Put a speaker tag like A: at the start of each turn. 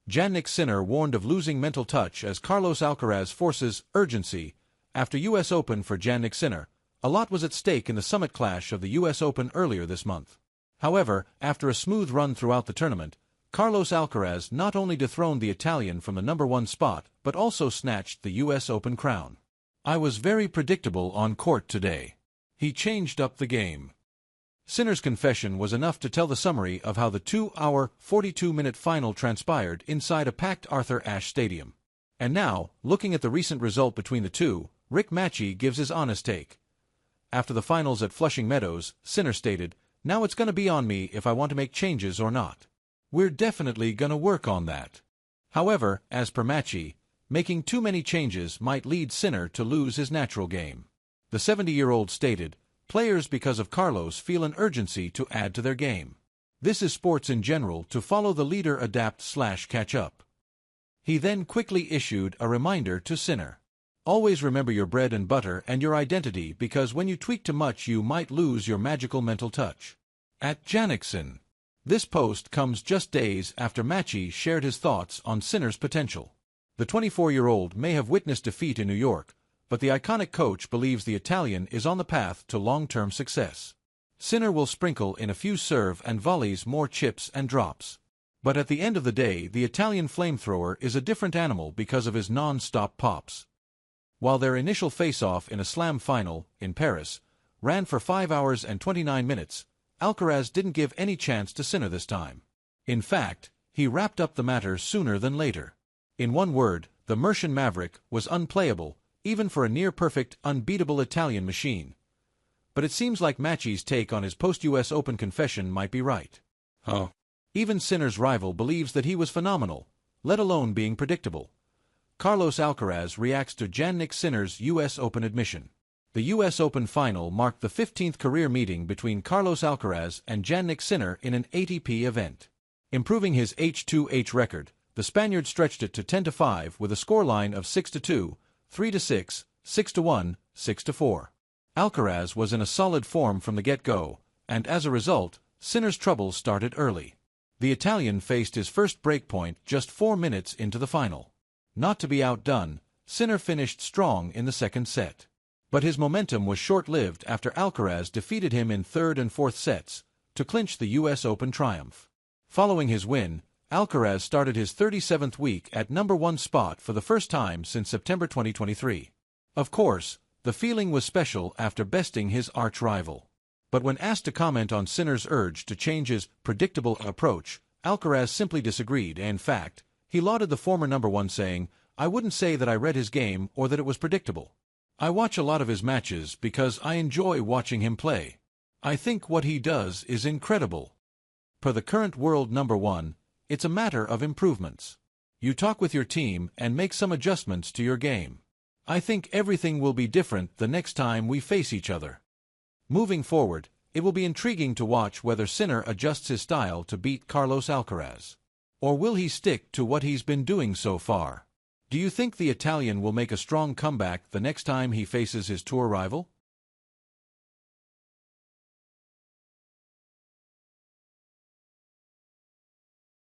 A: Jannik Sinner warned of losing mental touch as Carlos Alcaraz forces urgency after U.S. Open for Jannik Sinner. A lot was at stake in the summit clash of the U.S. Open earlier this month. However, after a smooth run throughout the tournament, Carlos Alcaraz not only dethroned the Italian from the #1 spot but also snatched the U.S. Open crown. "I was very predictable on court today. He changed up the game." Sinner's confession was enough to tell the summary of how the 2-hour, 42-minute final transpired inside a packed Arthur Ashe Stadium. And now, looking at the recent result between the two, Rick Matchy gives his honest take. After the finals at Flushing Meadows, Sinner stated, "Now it's going to be on me if I want to make changes or not. We're definitely going to work on that." However, as per Matchy, making too many changes might lead Sinner to lose his natural game. The 70-year-old stated, "Players because of Carlos feel an urgency to add to their game. This is sports in general, to follow the leader, adapt/catch up." He then quickly issued a reminder to Sinner. "Always remember your bread and butter and your identity, because when you tweak too much you might lose your magical mental touch." At Jannik. This post comes just days after Matchy shared his thoughts on Sinner's potential. The 24-year-old may have witnessed defeat in New York, but the iconic coach believes the Italian is on the path to long-term success. Sinner will sprinkle in a few serve and volleys, more chips and drops. But at the end of the day, the Italian flamethrower is a different animal because of his non-stop pops. While their initial face-off in a slam final, in Paris, ran for 5 hours and 29 minutes, Alcaraz didn't give any chance to Sinner this time. In fact, he wrapped up the matter sooner than later. In one word, the Mercian Maverick was unplayable, even for a near-perfect, unbeatable Italian machine. But it seems like Matchy's take on his post-US Open confession might be right. Even Sinner's rival believes that he was phenomenal, let alone being predictable. Carlos Alcaraz reacts to Jannik Sinner's US Open admission. The US Open final marked the 15th career meeting between Carlos Alcaraz and Jannik Sinner in an ATP event. Improving his H2H record, the Spaniard stretched it to 10-5 with a scoreline of 6-2, 3-6, 6-1, 6-4. Alcaraz was in a solid form from the get-go, and as a result, Sinner's troubles started early. The Italian faced his first breakpoint just 4 minutes into the final. Not to be outdone, Sinner finished strong in the second set. But his momentum was short-lived after Alcaraz defeated him in third and fourth sets to clinch the US Open triumph. Following his win, Alcaraz started his 37th week at #1 spot for the first time since September 2023. Of course, the feeling was special after besting his arch-rival. But when asked to comment on Sinner's urge to change his predictable approach, Alcaraz simply disagreed. In fact, he lauded the former #1, saying, "I wouldn't say that I read his game or that it was predictable. I watch a lot of his matches because I enjoy watching him play. I think what he does is incredible. Per the current world #1, it's a matter of improvements. You talk with your team and make some adjustments to your game. I think everything will be different the next time we face each other." Moving forward, it will be intriguing to watch whether Sinner adjusts his style to beat Carlos Alcaraz. Or will he stick to what he's been doing so far? Do you think the Italian will make a strong comeback the next time he faces his tour rival?